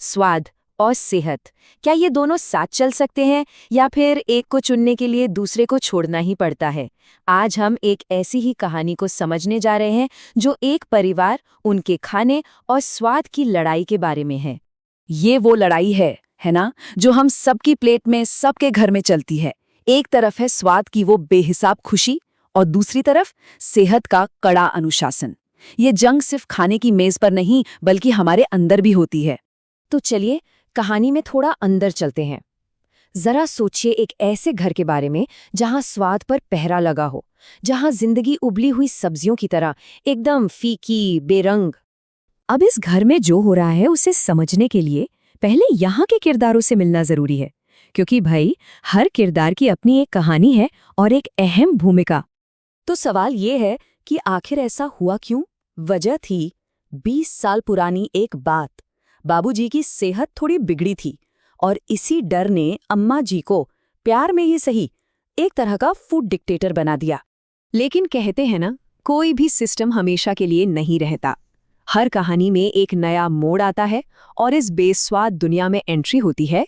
स्वाद और सेहत, क्या ये दोनों साथ चल सकते हैं या फिर एक को चुनने के लिए दूसरे को छोड़ना ही पड़ता है? आज हम एक ऐसी ही कहानी को समझने जा रहे हैं जो एक परिवार, उनके खाने और स्वाद की लड़ाई के बारे में है। ये वो लड़ाई है ना, जो हम सबकी प्लेट में, सबके घर में चलती है। एक तरफ है स्वाद की वो बेहिसाब खुशी और दूसरी तरफ सेहत का कड़ा अनुशासन। ये जंग सिर्फ खाने की मेज पर नहीं बल्कि हमारे अंदर भी होती है। तो चलिए कहानी में थोड़ा अंदर चलते हैं। जरा सोचिए एक ऐसे घर के बारे में जहां स्वाद पर पहरा लगा हो, जहां जिंदगी उबली हुई सब्जियों की तरह एकदम फीकी, बेरंग। अब इस घर में जो हो रहा है उसे समझने के लिए पहले यहाँ के किरदारों से मिलना जरूरी है, क्योंकि भाई हर किरदार की अपनी एक कहानी है और एक अहम भूमिका। तो सवाल ये है कि आखिर ऐसा हुआ क्यों? वजह थी 20 साल पुरानी एक बात। बाबूजी की सेहत थोड़ी बिगड़ी थी और इसी डर ने अम्मा जी को प्यार में ही सही एक तरह का फूड डिक्टेटर बना दिया। लेकिन कहते हैं ना, कोई भी सिस्टम हमेशा के लिए नहीं रहता। हर कहानी में एक नया मोड़ आता है और इस बेस्वाद दुनिया में एंट्री होती है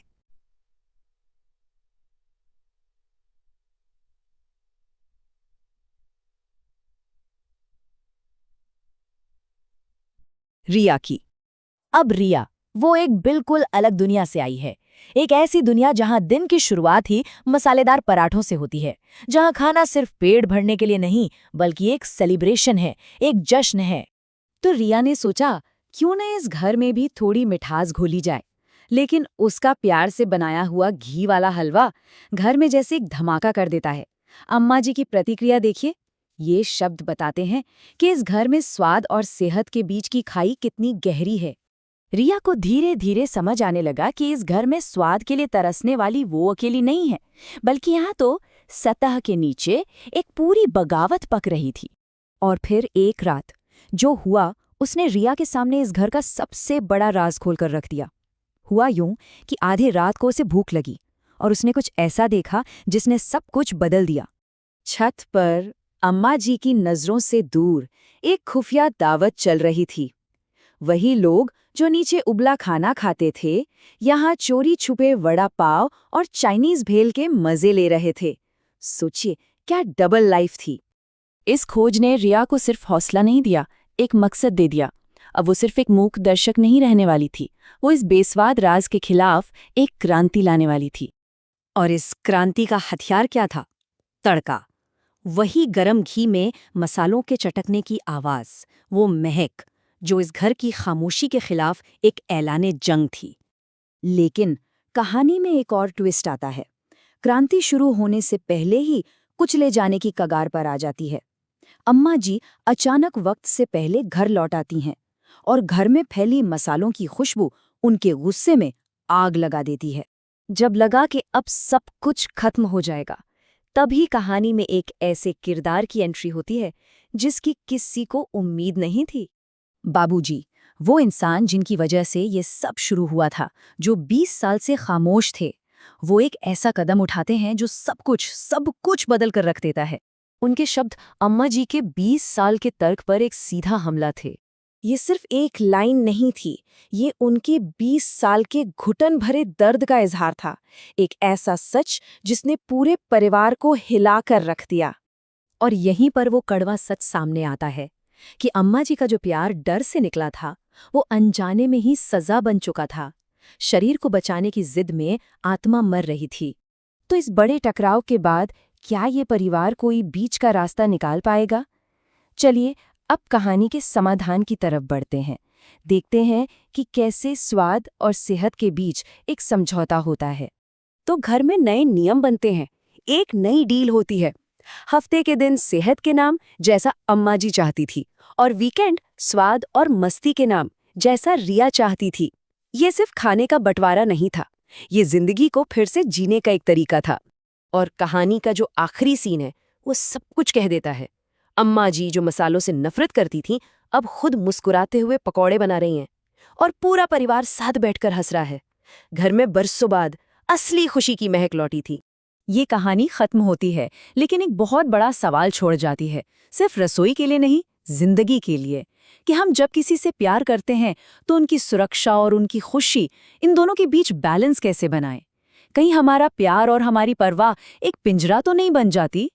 रिया की। अब रिया वो एक बिल्कुल अलग दुनिया से आई है। एक ऐसी दुनिया जहां दिन की शुरुआत ही मसालेदार पराठों से होती है, जहां खाना सिर्फ पेट भरने के लिए नहीं बल्कि एक सेलिब्रेशन है, एक जश्न है। तो रिया ने सोचा क्यों न इस घर में भी थोड़ी मिठास घोली जाए। लेकिन उसका प्यार से बनाया हुआ घी वाला हलवा घर में जैसे एक धमाका कर देता है। अम्मा जी की प्रतिक्रिया देखिए। ये शब्द बताते हैं कि इस घर में स्वाद और सेहत के बीच की खाई कितनी गहरी है। रिया को धीरे धीरे समझ आने लगा कि इस घर में स्वाद के लिए तरसने वाली वो अकेली नहीं है, बल्कि यहाँ तो सतह के नीचे एक पूरी बगावत पक रही थी। और फिर एक रात जो हुआ, उसने रिया के सामने इस घर का सबसे बड़ा राज खोलकर रख दिया। हुआ यूं कि आधी रात को उसे भूख लगी और उसने कुछ ऐसा देखा जिसने सब कुछ बदल दिया। छत पर अम्मा जी की नजरों से दूर एक खुफिया दावत चल रही थी। वही लोग जो नीचे उबला खाना खाते थे, यहाँ चोरी छुपे वड़ा पाव और चाइनीज भेल के मजे ले रहे थे। सोचिए क्या डबल लाइफ थी। इस खोज ने रिया को सिर्फ हौसला नहीं दिया, एक मकसद दे दिया। अब वो सिर्फ एक मूक दर्शक नहीं रहने वाली थी, वो इस बेस्वाद राज के खिलाफ एक क्रांति लाने वाली थी। और इस क्रांति का हथियार क्या था? तड़का। वही गरम घी में मसालों के चटकने की आवाज, वो महक जो इस घर की खामोशी के खिलाफ एक ऐलाने जंग थी। लेकिन कहानी में एक और ट्विस्ट आता है। क्रांति शुरू होने से पहले ही कुछ ले जाने की कगार पर आ जाती है। अम्मा जी अचानक वक्त से पहले घर लौट आती हैं और घर में फैली मसालों की खुशबू उनके गुस्से में आग लगा देती है। जब लगा कि अब सब कुछ खत्म हो जाएगा, तभी कहानी में एक ऐसे किरदार की एंट्री होती है जिसकी किसी को उम्मीद नहीं थी। बाबूजी, वो इंसान जिनकी वजह से ये सब शुरू हुआ था, जो 20 साल से खामोश थे, वो एक ऐसा कदम उठाते हैं जो सब कुछ बदल कर रख देता है। उनके शब्द अम्मा जी के 20 साल के तर्क पर एक सीधा हमला थे। ये सिर्फ एक लाइन नहीं थी, ये उनके 20 साल के घुटन भरे दर्द का इजहार था। एक ऐसा सच जिसने पूरे परिवार को हिला कर रख दिया। और यहीं पर वो कड़वा सच सामने आता है कि अम्मा जी का जो प्यार डर से निकला था, वो अनजाने में ही सजा बन चुका था। शरीर को बचाने की जिद में आत्मा मर रही थी। तो इस बड़े टकराव के बाद क्या ये परिवार कोई बीच का रास्ता निकाल पाएगा? चलिए अब कहानी के समाधान की तरफ बढ़ते हैं। देखते हैं कि कैसे स्वाद और सेहत के बीच एक समझौता होता है। तो घर में नए नियम बनते हैं, एक नई डील होती है। हफ्ते के दिन सेहत के नाम, जैसा अम्मा जी चाहती थी, और वीकेंड स्वाद और मस्ती के नाम, जैसा रिया चाहती थी। ये सिर्फ खाने का बंटवारा नहीं था, ये जिंदगी को फिर से जीने का एक तरीका था। और कहानी का जो आखिरी सीन है वो सब कुछ कह देता है। अम्मा जी जो मसालों से नफरत करती थीं, अब खुद मुस्कुराते हुए पकौड़े बना रही हैं और पूरा परिवार साथ बैठकर हंस रहा है। घर में बरसों बाद असली खुशी की महक लौटी थी। ये कहानी खत्म होती है, लेकिन एक बहुत बड़ा सवाल छोड़ जाती है, सिर्फ रसोई के लिए नहीं, जिंदगी के लिए। कि हम जब किसी से प्यार करते हैं तो उनकी सुरक्षा और उनकी खुशी, इन दोनों के बीच बैलेंस कैसे बनाएं? कहीं हमारा प्यार और हमारी परवाह एक पिंजरा तो नहीं बन जाती?